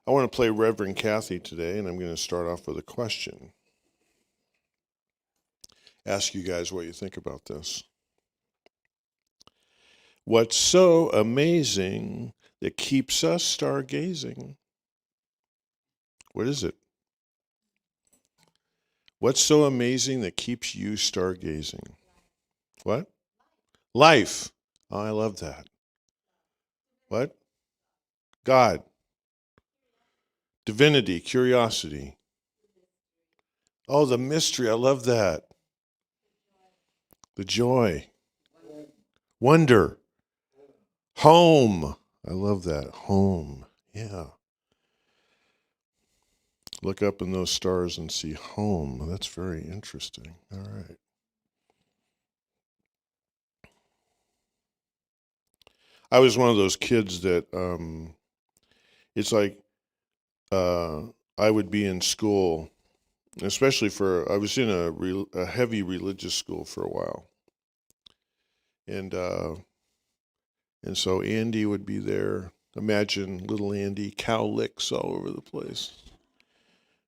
I want to play Reverend Kathy today, and I'm going to start off with a question. Ask you guys what you think about this. What's so amazing that keeps us stargazing? What is it? What's so amazing that keeps you stargazing? What? Life. Oh, I love that. What? God. Divinity, curiosity. Oh, the mystery. I love that. The joy. Wonder. Home. I love that. Home. Yeah. Look up in those stars and see home. That's very interesting. All right. I was one of those kids that it's like I would be in school, especially I was in a heavy religious school for a while, and so Andy would be there. Imagine little Andy, cow licks all over the place.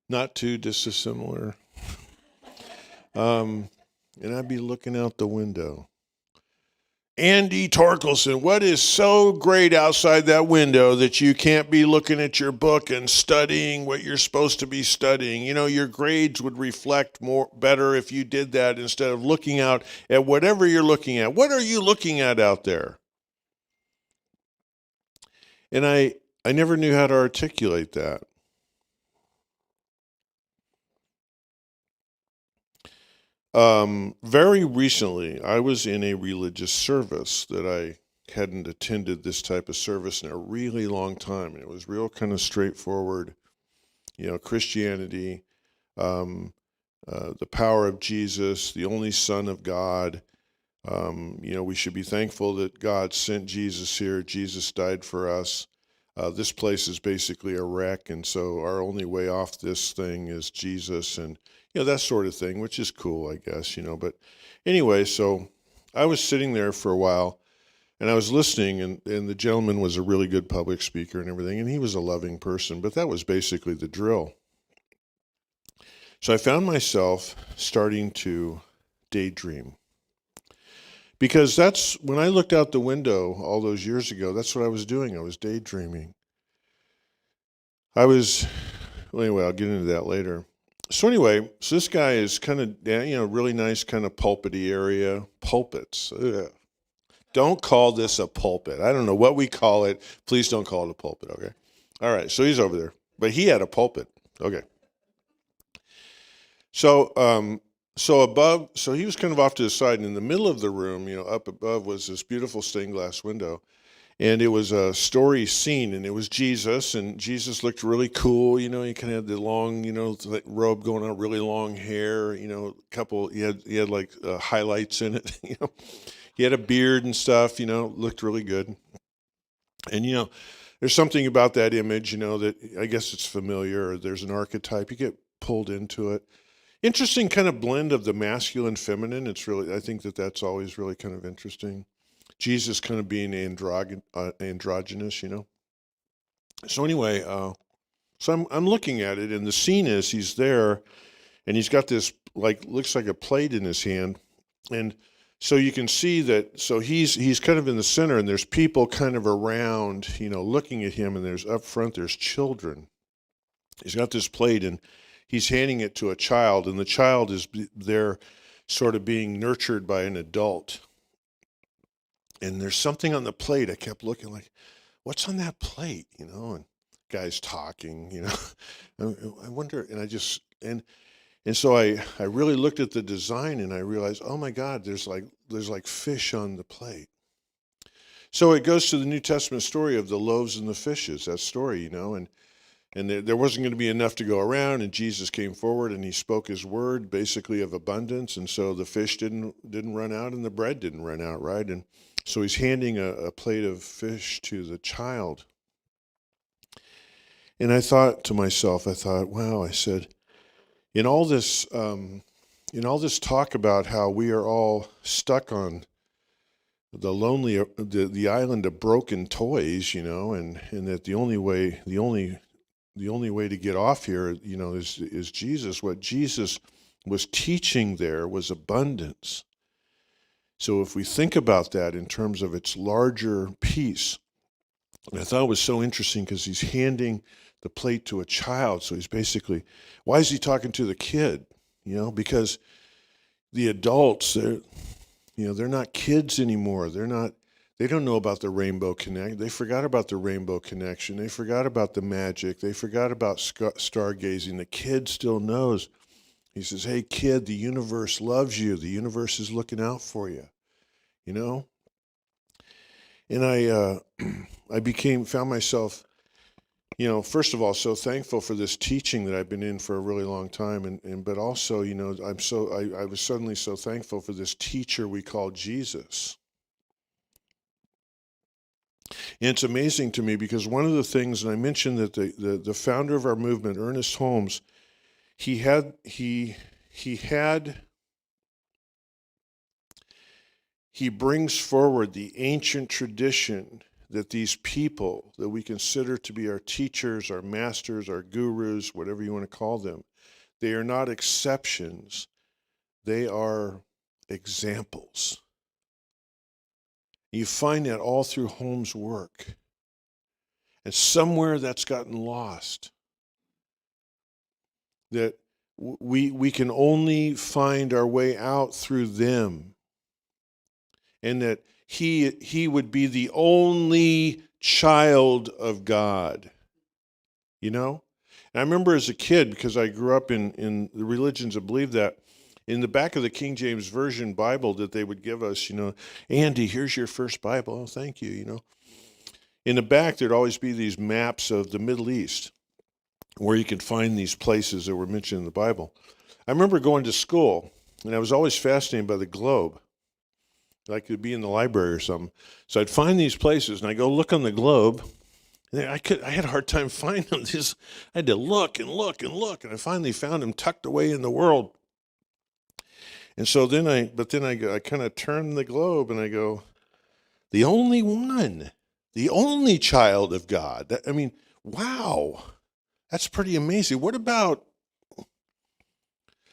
Not too dissimilar. And I'd be looking out the window. Andy Torkelson, what is so great outside that window that you can't be looking at your book and studying what you're supposed to be studying? You know, your grades would reflect better if you did that instead of looking out at whatever you're looking at. What are you looking at out there? And I never knew how to articulate that. Very recently, I was in a religious service that I hadn't attended this type of service in a really long time. And it was real kind of straightforward, Christianity, the power of Jesus, the only Son of God. We should be thankful that God sent Jesus here. Jesus died for us. This place is basically a wreck, and so our only way off this thing is Jesus, and that sort of thing, which is cool, I guess, But anyway, so I was sitting there for a while, and I was listening, and the gentleman was a really good public speaker and everything, and he was a loving person, but that was basically the drill. So I found myself starting to daydream. Because that's when I looked out the window all those years ago, that's what I was doing. I was daydreaming. Anyway, I'll get into that later. So anyway, this guy is kind of, really nice kind of pulpity area. Pulpits. Ugh. Don't call this a pulpit. I don't know what we call it. Please don't call it a pulpit, okay? All right, so he's over there. But he had a pulpit. Okay. So he was kind of off to the side, and in the middle of the room, up above was this beautiful stained glass window, and it was a story scene, and it was Jesus, and Jesus looked really cool, he kind of had the long, robe going on, really long hair, he had like highlights in it, he had a beard and stuff, looked really good, and there's something about that image, that I guess it's familiar, or there's an archetype, you get pulled into it. Interesting kind of blend of the masculine, feminine. I think that's always really kind of interesting. Jesus kind of being androgynous, So anyway, so I'm looking at it, and the scene is he's there, and he's got this looks like a plate in his hand, and so you can see that. So he's kind of in the center, and there's people kind of around, looking at him, and there's up front there's children. He's got this plate, and he's handing it to a child, and the child is there sort of being nurtured by an adult. And there's something on the plate. I kept looking like, what's on that plate? And guy's talking, I wonder, and so I really looked at the design, and I realized, oh my God, there's like fish on the plate. So it goes to the New Testament story of the loaves and the fishes, that story, and there wasn't going to be enough to go around, and Jesus came forward and he spoke his word, basically of abundance, and so the fish didn't run out and the bread didn't run out, right? And so he's handing a plate of fish to the child. And I thought to myself, wow, I said, in all this talk about how we are all stuck on the island of broken toys, and that the only the only way to get off here, is Jesus. What Jesus was teaching there was abundance. So if we think about that in terms of its larger piece, and I thought it was so interesting because he's handing the plate to a child. So he's basically, why is he talking to the kid? Because the adults, they're not kids anymore. They don't know about the rainbow connection. They forgot about the rainbow connection. They forgot about the magic. They forgot about stargazing. The kid still knows. He says, hey, kid, the universe loves you. The universe is looking out for you, And I found myself, first of all, so thankful for this teaching that I've been in for a really long time. But also, I was suddenly so thankful for this teacher we call Jesus. And it's amazing to me because one of the things, and I mentioned that the founder of our movement, Ernest Holmes, he brings forward the ancient tradition that these people that we consider to be our teachers, our masters, our gurus, whatever you want to call them, they are not exceptions. They are examples. You find that all through Holmes' work. And somewhere that's gotten lost. That we can only find our way out through them. And that he would be the only child of God. And I remember as a kid, because I grew up in the religions that believe that, in the back of the King James Version Bible that they would give us, Andy, here's your first Bible. Oh, thank you, In the back, there'd always be these maps of the Middle East where you could find these places that were mentioned in the Bible. I remember going to school, and I was always fascinated by the globe. Like it'd be in the library or something. So I'd find these places, and I go look on the globe. And I had a hard time finding them. I had to look and look and look, and I finally found them tucked away in the world. And so then I kind of turn the globe, and I go, the only one, the only child of God. Wow, that's pretty amazing. What about?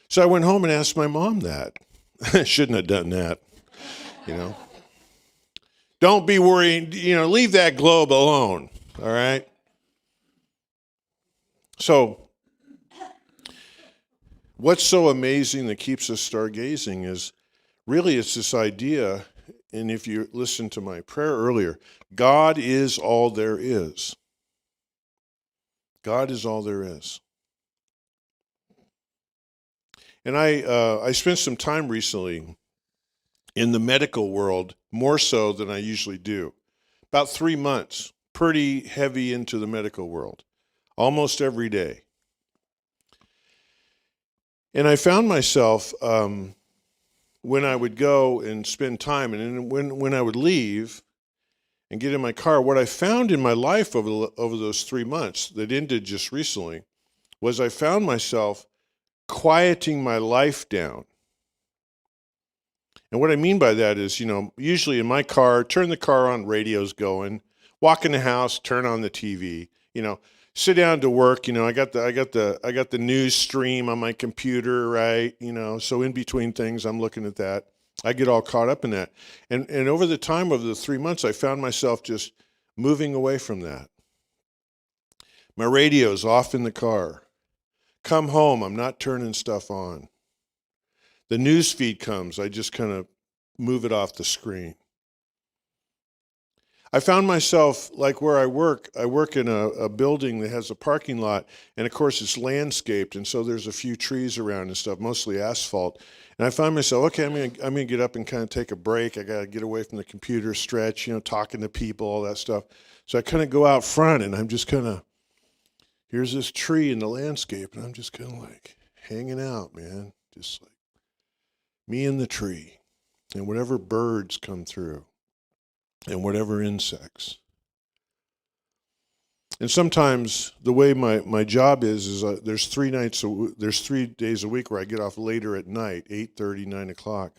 So I went home and asked my mom that. I shouldn't have done that. Don't be worried, leave that globe alone, all right? So, what's so amazing that keeps us stargazing is really it's this idea, and if you listen to my prayer earlier, God is all there is. God is all there is. And I spent some time recently in the medical world, more so than I usually do. About 3 months, pretty heavy into the medical world, almost every day. And I found myself, when I would go and spend time, and when I would leave and get in my car, what I found in my life over those 3 months that ended just recently was I found myself quieting my life down. And what I mean by that is, usually in my car, turn the car on, radio's going, walk in the house, turn on the TV, sit down to work, I got the news stream on my computer, right? So in between things, I'm looking at that. I get all caught up in that. And over the time of the 3 months, I found myself just moving away from that. My radio's off in the car. Come home, I'm not turning stuff on. The news feed comes, I just kind of move it off the screen. I found myself, like where I work in a building that has a parking lot, and of course it's landscaped, and so there's a few trees around and stuff, mostly asphalt. And I find myself, okay, I'm gonna get up and kind of take a break. I gotta get away from the computer, stretch, talking to people, all that stuff. So I kind of go out front, and I'm just kind of, here's this tree in the landscape, and I'm just kind of like hanging out, man, just like me and the tree, and whatever birds come through, and whatever insects. And sometimes the way my job is there's 3 days a week where I get off later at night, 8:30, 9 o'clock.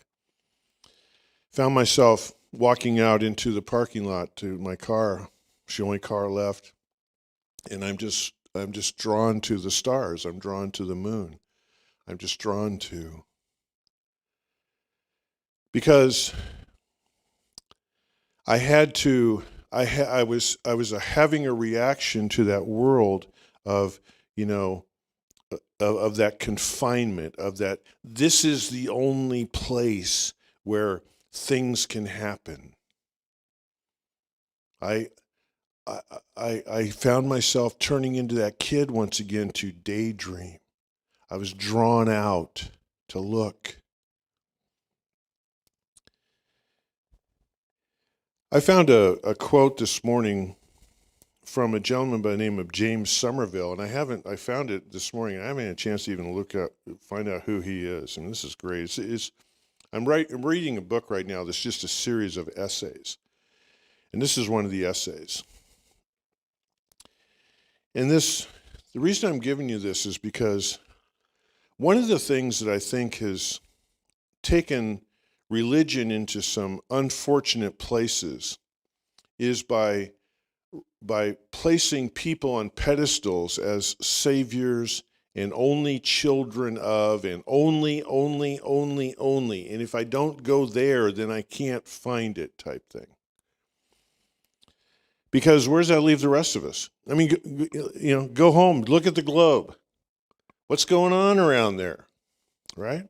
Found myself walking out into the parking lot to my car. It's the only car left. And I'm just just drawn to the stars. I'm drawn to the moon. I'm just drawn to, because I had to. I was having a reaction to that world of, you know, of that confinement, of that this is the only place where things can happen. I found myself turning into that kid once again to daydream. I was drawn out to look. I found a quote this morning from a gentleman by the name of James Somerville, and I found it this morning. I haven't had a chance to even find out who he is, and this is great. I'm reading a book right now that's just a series of essays, and this is one of the essays. And the reason I'm giving you this is because one of the things that I think has taken religion into some unfortunate places is by placing people on pedestals as saviors and only children of, and only, and if I don't go there, then I can't find it type thing. Because where does that leave the rest of us? I mean, go home, look at the globe. What's going on around there, right?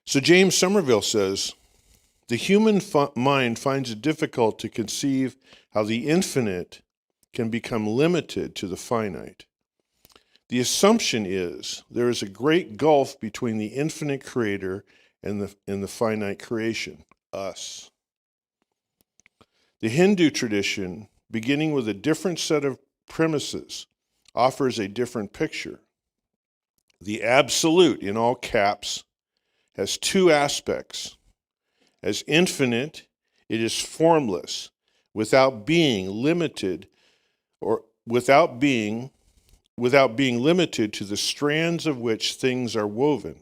So James Somerville says, the human mind finds it difficult to conceive how the infinite can become limited to the finite. The assumption is there is a great gulf between the infinite creator and the finite creation, us. The Hindu tradition, beginning with a different set of premises, offers a different picture. The absolute, in all caps, has two aspects. As infinite, it is formless, without being limited, or without being limited to the strands of which things are woven.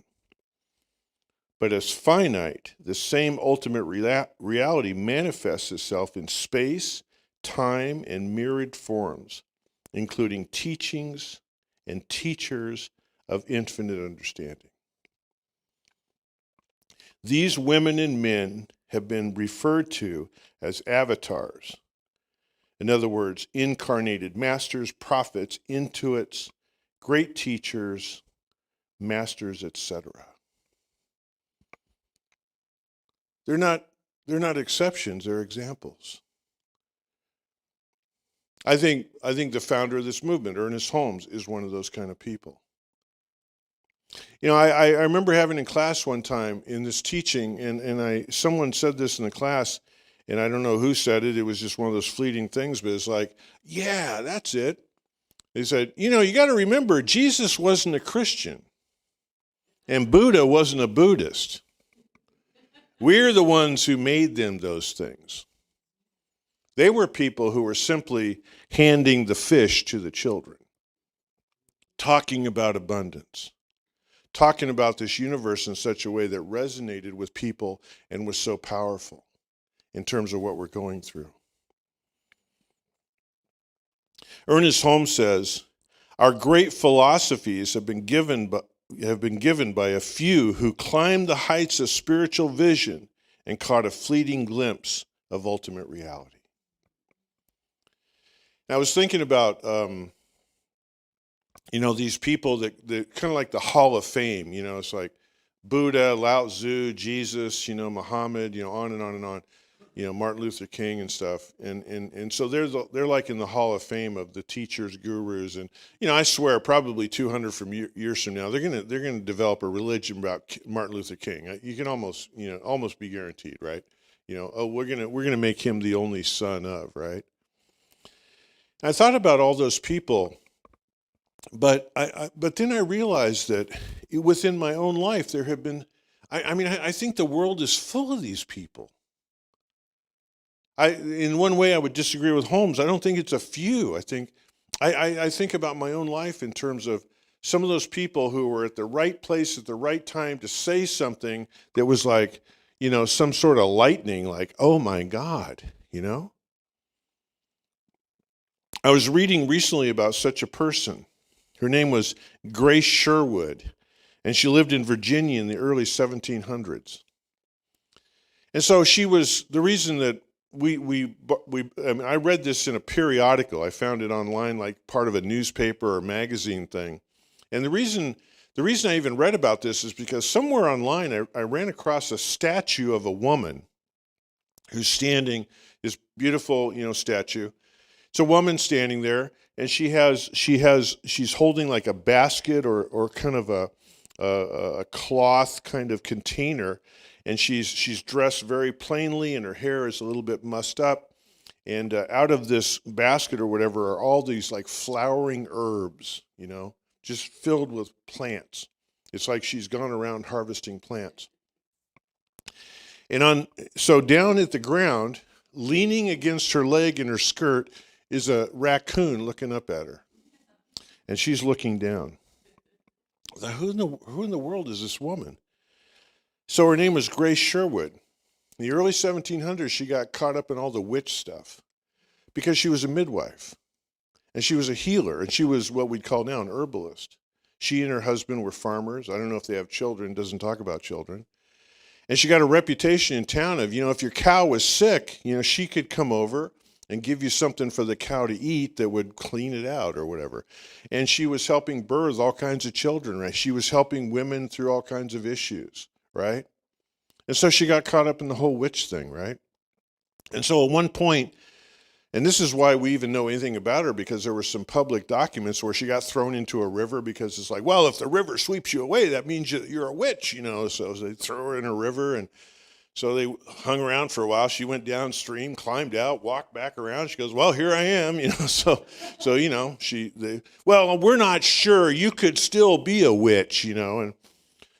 But as finite, the same ultimate reality manifests itself in space, time, and myriad forms, including teachings and teachers of infinite understanding. These women and men have been referred to as avatars. In other words, incarnated masters, prophets, intuits, great teachers, masters, etc. They're not exceptions, they're examples. I think the founder of this movement, Ernest Holmes, is one of those kind of people. You know, I remember having in class one time in this teaching, and someone said this in the class, and I don't know who said it. It was just one of those fleeting things, but it's like, yeah, that's it. They said, you know, you got to remember, Jesus wasn't a Christian, and Buddha wasn't a Buddhist. We're the ones who made them those things. They were people who were simply handing the fish to the children, talking about abundance, talking about this universe in such a way that resonated with people and was so powerful in terms of what we're going through. Ernest Holmes says, our great philosophies have been given by a few who climbed the heights of spiritual vision and caught a fleeting glimpse of ultimate reality. Now, I was thinking about, these people that kind of like the Hall of Fame. You know, it's like Buddha, Lao Tzu, Jesus, Muhammad, on and on and on. Martin Luther King and stuff, and so they're like in the Hall of Fame of the teachers, gurus, and I swear probably 200 years from now they're gonna develop a religion about Martin Luther King. You can almost be guaranteed, right? We're gonna make him the only son of, right? And I thought about all those people, but then I realized that within my own life there have been, I think the world is full of these people. In one way, I would disagree with Holmes. I don't think it's a few. I think about my own life in terms of some of those people who were at the right place at the right time to say something that was like, some sort of lightning, like, oh my God, I was reading recently about such a person. Her name was Grace Sherwood, and she lived in Virginia in the early 1700s. And so she was the reason that I mean, I read this in a periodical. I found it online, like part of a newspaper or magazine thing. And the reason I even read about this is because somewhere online I ran across a statue of a woman who's standing, this beautiful, statue. It's a woman standing there, and she's holding like a basket or kind of a cloth kind of container, and she's dressed very plainly, and her hair is a little bit mussed up. And out of this basket or whatever are all these like flowering herbs, just filled with plants. It's like she's gone around harvesting plants. So down at the ground, leaning against her leg in her skirt, is a raccoon looking up at her. And she's looking down. Who in the world is this woman? So her name was Grace Sherwood. In the early 1700s, she got caught up in all the witch stuff because she was a midwife. And she was a healer, and she was what we'd call now an herbalist. She and her husband were farmers. I don't know if they have children, doesn't talk about children. And she got a reputation in town of, if your cow was sick, she could come over and give you something for the cow to eat that would clean it out or whatever. And she was helping birth all kinds of children, right? She was helping women through all kinds of issues, right? And so she got caught up in the whole witch thing, right? And so at one point, and this is why we even know anything about her, because there were some public documents where she got thrown into a river because it's like, well, if the river sweeps you away, that means you're a witch, So they throw her in a river, and so they hung around for a while. She went downstream, climbed out, walked back around. She goes, well, here I am, well, we're not sure. You could still be a witch, And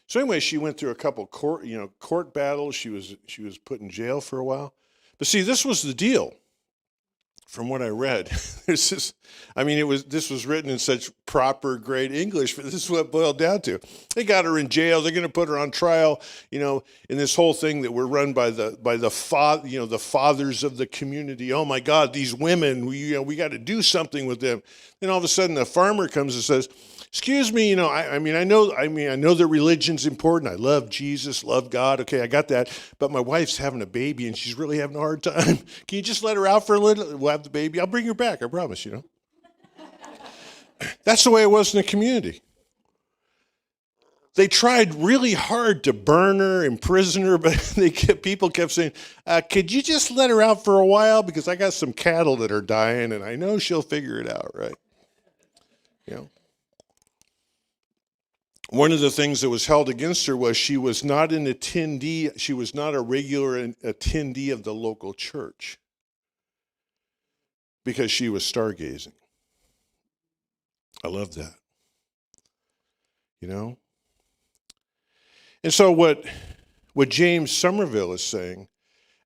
so anyway, she went through a couple court battles. She was put in jail for a while. But see, this was the deal. From what I read, this was written in such proper, great English, but this is what it boiled down to. They got her in jail. They're going to put her on trial, in this whole thing that we're run by the fathers of the community. Oh my God, these women, we got to do something with them. Then all of a sudden, a farmer comes and says, excuse me, I know that religion's important. I love Jesus, love God. Okay, I got that. But my wife's having a baby and she's really having a hard time. Can you just let her out for a little? We'll have the baby. I'll bring her back. I promise, That's the way it was in the community. They tried really hard to burn her, imprison her, but people kept saying, could you just let her out for a while? Because I got some cattle that are dying and I know she'll figure it out, right? One of the things that was held against her was she was not an attendee. She was not a regular attendee of the local church because she was stargazing. I love that. And so what James Somerville is saying,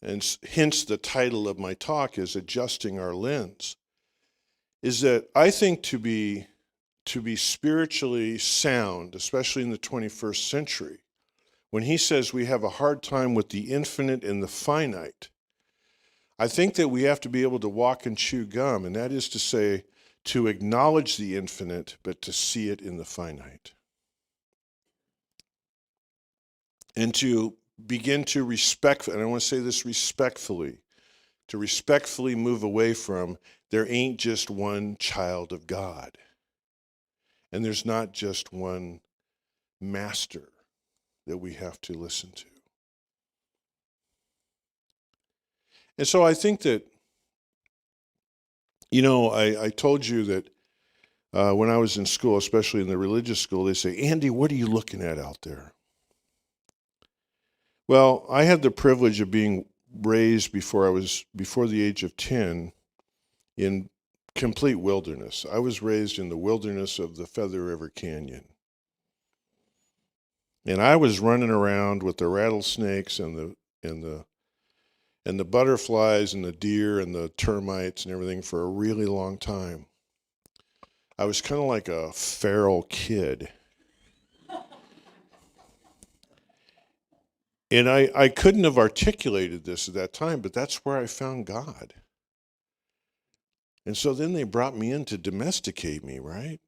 and hence the title of my talk is Adjusting Our Lens, is that I think to be spiritually sound, especially in the 21st century, when he says we have a hard time with the infinite and the finite, I think that we have to be able to walk and chew gum, and that is to say, to acknowledge the infinite, but to see it in the finite. And to begin to respect, and I want to say this respectfully, to respectfully move away from, there ain't just one child of God. And there's not just one master that we have to listen to. And so I think that, I told you that when I was in school, especially in the religious school, they say, Andy, what are you looking at out there? Well, I had the privilege of being raised before the age of 10 in complete wilderness. I was raised in the wilderness of the Feather River Canyon. And I was running around with the rattlesnakes and the butterflies and the deer and the termites and everything for a really long time. I was kind of like a feral kid. And I couldn't have articulated this at that time, but that's where I found God. And so then they brought me in to domesticate me, right?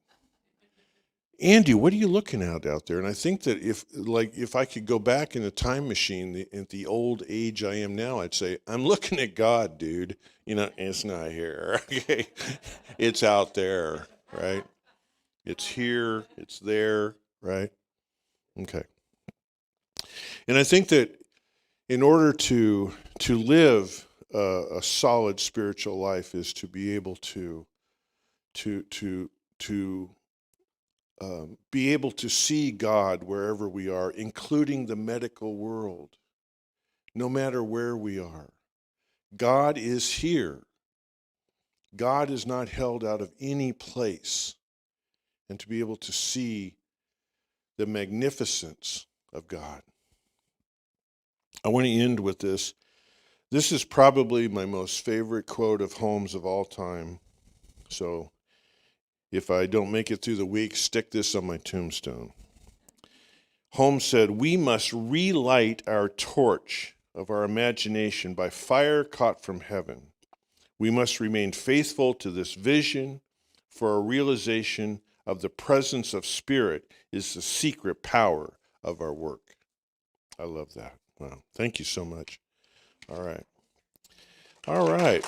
Andy, what are you looking at out there? And I think that if I could go back in a time machine at the old age I am now, I'd say, I'm looking at God, dude. It's not here. Okay. It's out there, right? It's here, it's there, right? Okay. And I think that in order to live a solid spiritual life is to be able to be able to see God wherever we are, including the medical world, no matter where we are. God is here. God is not held out of any place. And to be able to see the magnificence of God. I want to end with this. This is probably my most favorite quote of Holmes of all time. So if I don't make it through the week, stick this on my tombstone. Holmes said, "We must relight our torch of our imagination by fire caught from heaven. We must remain faithful to this vision, for a realization of the presence of Spirit is the secret power of our work." I love that. Wow. Thank you so much. All right. All right.